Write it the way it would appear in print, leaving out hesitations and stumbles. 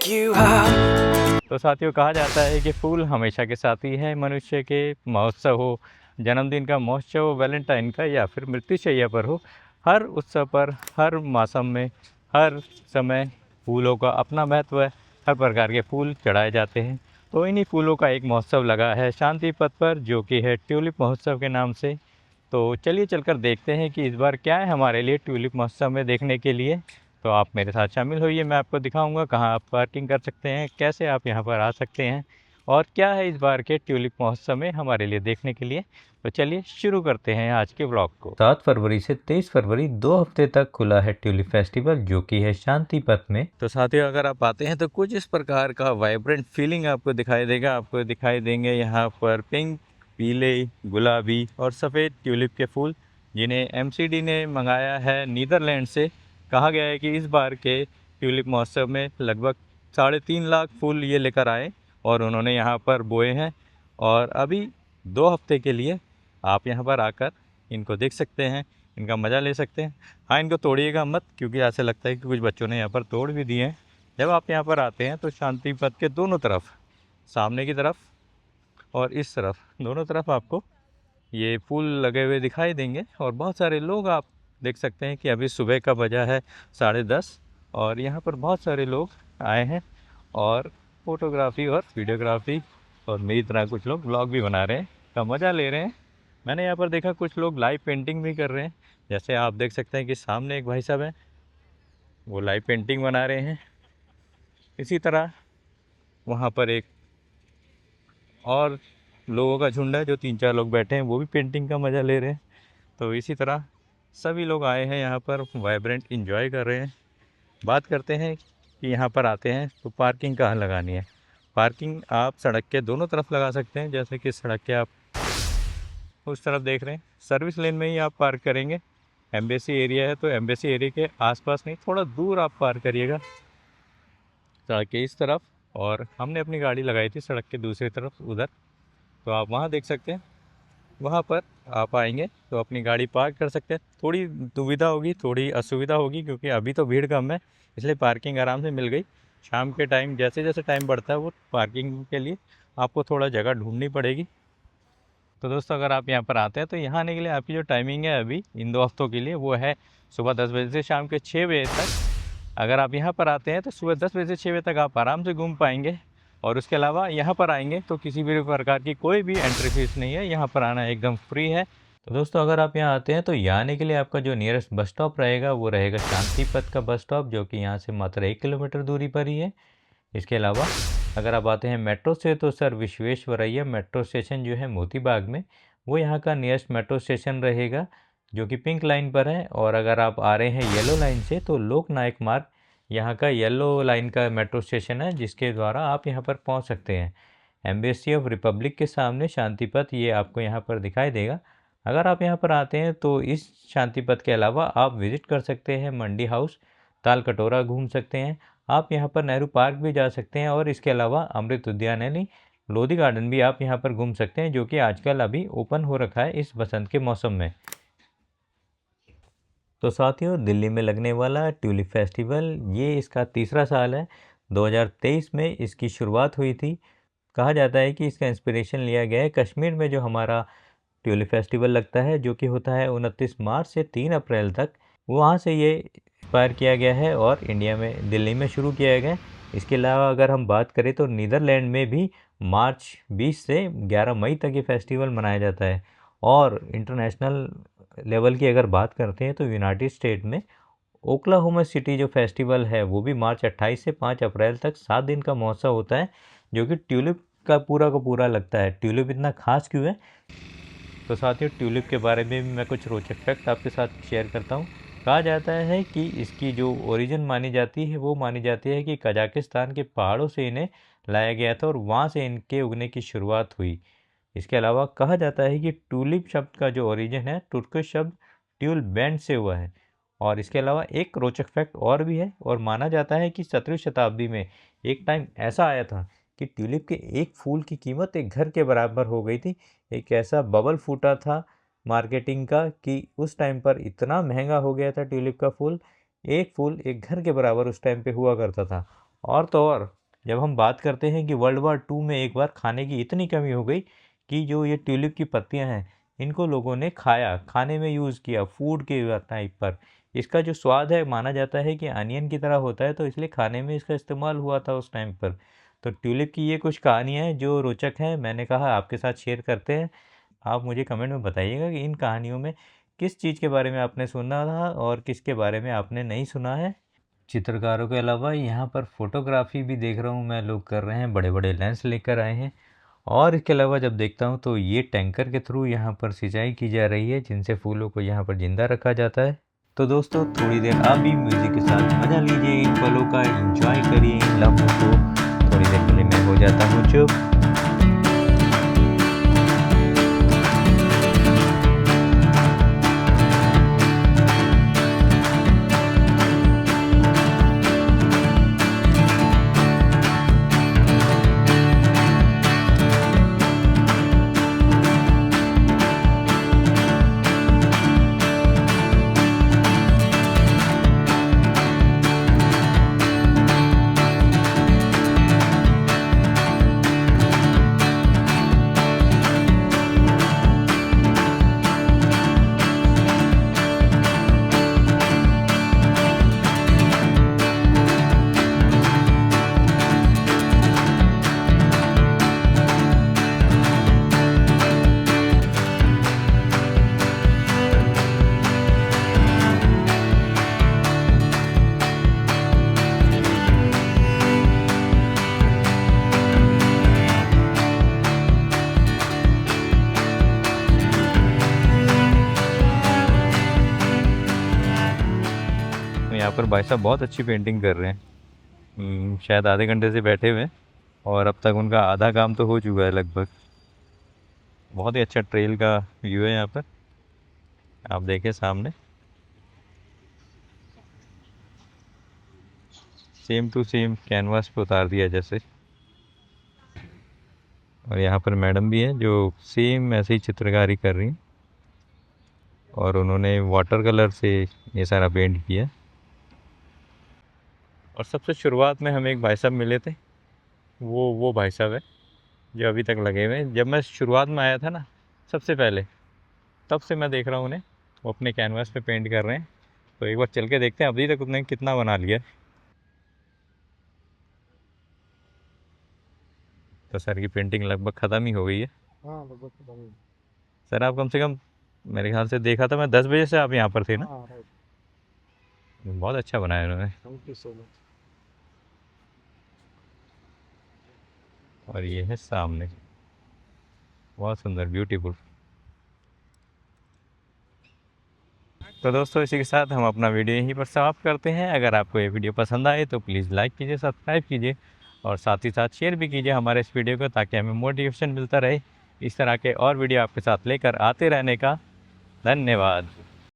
take you out. तो साथियों, कहा जाता है कि फूल हमेशा के साथी है मनुष्य के। महोत्सव हो, जन्मदिन का महोत्सव हो, वैलेंटाइन का, या फिर मृत्युशैया पर हो, हर उत्सव पर, हर मौसम में, हर समय फूलों का अपना महत्व है। हर प्रकार के फूल चढ़ाए जाते हैं। तो इन्हीं फूलों का एक महोत्सव लगा है शांति पथ पर, जो कि है ट्यूलिप महोत्सव के नाम से। तो चलिए चलकर देखते हैं कि इस बार क्या है हमारे लिए ट्यूलिप महोत्सव में देखने के लिए। तो आप मेरे साथ शामिल होइए, मैं आपको दिखाऊंगा कहाँ आप पार्किंग कर सकते हैं, कैसे आप यहाँ पर आ सकते हैं, और क्या है इस बार के ट्यूलिप महोत्सव में हमारे लिए देखने के लिए। तो चलिए शुरू करते हैं आज के व्लॉग को। 7 फरवरी से 23 फरवरी 2 हफ्ते तक खुला है ट्यूलिप फेस्टिवल, जो कि है शांति पथ में। तो साथियों, अगर आप आते हैं तो कुछ इस प्रकार का वाइब्रेंट फीलिंग आपको दिखाई देगा। आपको दिखाई देंगे यहाँ पर पिंक, पीले, गुलाबी और सफ़ेद ट्यूलिप के फूल, जिन्हें एमसीडी ने मंगाया है नीदरलैंड से। कहा गया है कि इस बार के ट्यूलिप महोत्सव में लगभग 3.5 लाख फूल ये लेकर आए और उन्होंने यहाँ पर बोए हैं। और अभी 2 हफ्ते के लिए आप यहाँ पर आकर इनको देख सकते हैं, इनका मज़ा ले सकते हैं। हाँ, इनको तोड़िएगा मत, क्योंकि ऐसा लगता है कि कुछ बच्चों ने यहाँ पर तोड़ भी दिए हैं। जब आप यहाँ पर आते हैं तो शांति पथ के दोनों तरफ, सामने की तरफ और इस तरफ, दोनों तरफ आपको ये फूल लगे हुए दिखाई देंगे। और बहुत सारे लोग, आप देख सकते हैं कि अभी सुबह का बजा है 10:30 और यहाँ पर बहुत सारे लोग आए हैं और फ़ोटोग्राफ़ी और वीडियोग्राफ़ी, और मेरी तरह कुछ लोग व्लॉग भी बना रहे हैं, का मज़ा ले रहे हैं। मैंने यहाँ पर देखा कुछ लोग लाइव पेंटिंग भी कर रहे हैं। जैसे आप देख सकते हैं कि सामने एक भाई साहब हैं, वो लाइव पेंटिंग बना रहे हैं। इसी तरह वहाँ पर एक और लोगों का झुंड है, जो 3-4 लोग बैठे हैं, वो भी पेंटिंग का मज़ा ले रहे हैं। तो इसी तरह सभी लोग आए हैं यहाँ पर, वाइब्रेंट एंजॉय कर रहे हैं। बात करते हैं कि यहाँ पर आते हैं तो पार्किंग कहाँ लगानी है। पार्किंग आप सड़क के दोनों तरफ लगा सकते हैं। जैसे कि सड़क के आप उस तरफ देख रहे हैं, सर्विस लेन में ही आप पार्क करेंगे। एम्बेसी एरिया है तो एम्बेसी एरिया के आसपास नहीं, थोड़ा दूर आप पार्क करिएगा सड़क के इस तरफ। और हमने अपनी गाड़ी लगाई थी सड़क के दूसरी तरफ उधर, तो आप वहाँ देख सकते हैं। वहाँ पर आप आएंगे तो अपनी गाड़ी पार्क कर सकते हैं। थोड़ी दुविधा होगी, थोड़ी असुविधा होगी, क्योंकि अभी तो भीड़ कम है, इसलिए पार्किंग आराम से मिल गई। शाम के टाइम जैसे जैसे टाइम बढ़ता है, वो पार्किंग के लिए आपको थोड़ा जगह ढूंढनी पड़ेगी। तो दोस्तों, अगर आप यहाँ पर आते हैं तो यहाँ आने के लिए आपकी जो टाइमिंग है अभी इन 2 हफ्तों के लिए, वो है सुबह 10 बजे से शाम के 6 बजे तक। अगर आप यहाँ पर आते हैं तो सुबह 10 बजे से 6 बजे तक आप आराम से घूम पाएंगे। और उसके अलावा यहाँ पर आएंगे तो किसी भी प्रकार की कोई भी एंट्री फीस नहीं है, यहाँ पर आना एकदम फ्री है। तो दोस्तों, अगर आप यहाँ आते हैं तो यहाँ आने के लिए आपका जो नियरेस्ट बस स्टॉप रहेगा वो रहेगा शांति पथ का बस स्टॉप, जो कि यहाँ से मात्र 1 किलोमीटर दूरी पर ही है। इसके अलावा अगर आप आते हैं मेट्रो से तो सर विश्वेश्वरैया मेट्रो स्टेशन जो है मोती बाग में, वो यहाँ का नियरेस्ट मेट्रो स्टेशन रहेगा, जो कि पिंक लाइन पर है। और अगर आप आ रहे हैं येलो लाइन से तो लोक नायक मार्ग यहाँ का येलो लाइन का मेट्रो स्टेशन है, जिसके द्वारा आप यहाँ पर पहुँच सकते हैं। एम्बेसी ऑफ रिपब्लिक के सामने शांति पथ ये आपको यहाँ पर दिखाई देगा। अगर आप यहाँ पर आते हैं तो इस शांति पथ के अलावा आप विज़िट कर सकते हैं मंडी हाउस, ताल कटोरा घूम सकते हैं। आप यहाँ पर नेहरू पार्क भी जा सकते हैं, और इसके अलावा अमृत उद्यान यानी लोधी गार्डन भी आप यहाँ पर घूम सकते हैं, जो कि आजकल अभी ओपन हो रखा है इस बसंत के मौसम में। तो साथियों, दिल्ली में लगने वाला ट्यूलिप फेस्टिवल ये इसका तीसरा साल है। 2023 में इसकी शुरुआत हुई थी। कहा जाता है कि इसका इंस्पिरेशन लिया गया है कश्मीर में जो हमारा ट्यूलिप फेस्टिवल लगता है, जो कि होता है 29 मार्च से 3 अप्रैल तक। वहाँ से ये इंस्पायर किया गया है और इंडिया में दिल्ली में शुरू किया गया है। इसके अलावा अगर हम बात करें तो नीदरलैंड में भी मार्च 20 से 11 मई तक ये फेस्टिवल मनाया जाता है। और इंटरनेशनल लेवल की अगर बात करते हैं तो यूनाइटेड स्टेट में ओक्लाहोमा सिटी जो फेस्टिवल है वो भी मार्च 28 से 5 अप्रैल तक 7 दिन का महोत्सव होता है, जो कि ट्यूलिप का पूरा लगता है। ट्यूलिप इतना खास क्यों है? तो साथियों, ट्यूलिप के बारे में भी मैं कुछ रोचक फैक्ट आपके साथ शेयर करता हूँ। कहा जाता है कि इसकी जो ओरिजिन मानी जाती है वो मानी जाती है कि कजाकिस्तान के पहाड़ों से इन्हें लाया गया था और वहाँ से इनके उगने की शुरुआत हुई। इसके अलावा कहा जाता है कि ट्यूलिप शब्द का जो ओरिजिन है तुर्किश शब्द ट्यूल बैंड से हुआ है। और इसके अलावा एक रोचक फैक्ट और भी है, और माना जाता है कि 17वीं शताब्दी में एक टाइम ऐसा आया था कि ट्यूलिप के एक फूल की कीमत एक घर के बराबर हो गई थी। एक ऐसा बबल फूटा था मार्केटिंग का कि उस टाइम पर इतना महंगा हो गया था ट्यूलिप का फूल, एक फूल एक घर के बराबर उस टाइम पे हुआ करता था। और तो और जब हम बात करते हैं कि वर्ल्ड वार 2 में एक बार खाने की इतनी कमी हो गई कि जो ये ट्यूलिप की पत्तियां हैं इनको लोगों ने खाया, खाने में यूज़ किया, फूड के टाइप पर। इसका जो स्वाद है माना जाता है कि अनियन की तरह होता है, तो इसलिए खाने में इसका इस्तेमाल हुआ था उस टाइम पर। तो ट्यूलिप की ये कुछ कहानियाँ हैं जो रोचक हैं, मैंने कहा आपके साथ शेयर करते हैं। आप मुझे कमेंट में बताइएगा कि इन कहानियों में किस चीज़ के बारे में आपने सुना था और किसके बारे में आपने नहीं सुना है। चित्रकारों के अलावा यहाँ पर फोटोग्राफी भी देख रहा हूँ मैं लोग कर रहे हैं, बड़े बड़े लेंस लेकर आए हैं। और इसके अलावा जब देखता हूँ तो ये टैंकर के थ्रू यहाँ पर सिंचाई की जा रही है, जिनसे फूलों को यहाँ पर जिंदा रखा जाता है। तो दोस्तों थोड़ी देर आप भी म्यूज़िक के साथ मज़ा लीजिए, इन पलों का एंजॉय करिए, इन लम्हों को। थोड़ी देर के लिए मैं हो जाता हूँ चुप। यहाँ पर भाई साहब बहुत अच्छी पेंटिंग कर रहे हैं। शायद आधे घंटे से बैठे हुए हैं और अब तक उनका आधा काम तो हो चुका है लगभग। बहुत ही अच्छा ट्रेल का व्यू है यहाँ पर, आप देखें सामने सेम टू सेम कैनवास पे उतार दिया जैसे। और यहाँ पर मैडम भी हैं जो सेम ऐसे ही चित्रकारी कर रही हैं और उन्होंने वाटर कलर से ये सारा पेंट किया। और सबसे शुरुआत में हम एक भाई साहब मिले थे, वो भाई साहब है जो अभी तक लगे हुए हैं। जब मैं शुरुआत में आया था ना सबसे पहले, तब से मैं देख रहा हूँ उन्हें, वो अपने कैनवास पे पेंट कर रहे हैं। तो एक बार चल के देखते हैं अभी तक उन्होंने कितना बना लिया। तो सर की पेंटिंग लगभग ख़त्म ही हो गई है। हाँ लगभग खत्म ही। सर आप कम से कम, मेरे ख्याल से देखा था मैं 10 बजे से आप यहाँ पर थे ना। हाँ राइट। बहुत अच्छा बनाया उन्होंने। Thank you so much. और ये है सामने, बहुत सुंदर, ब्यूटीफुल। तो दोस्तों इसी के साथ हम अपना वीडियो यहीं पर समाप्त करते हैं। अगर आपको ये वीडियो पसंद आए तो प्लीज़ लाइक कीजिए, सब्सक्राइब कीजिए और साथ ही साथ शेयर भी कीजिए हमारे इस वीडियो को, ताकि हमें मोटिवेशन मिलता रहे इस तरह के और वीडियो आपके साथ लेकर आते रहने का। धन्यवाद।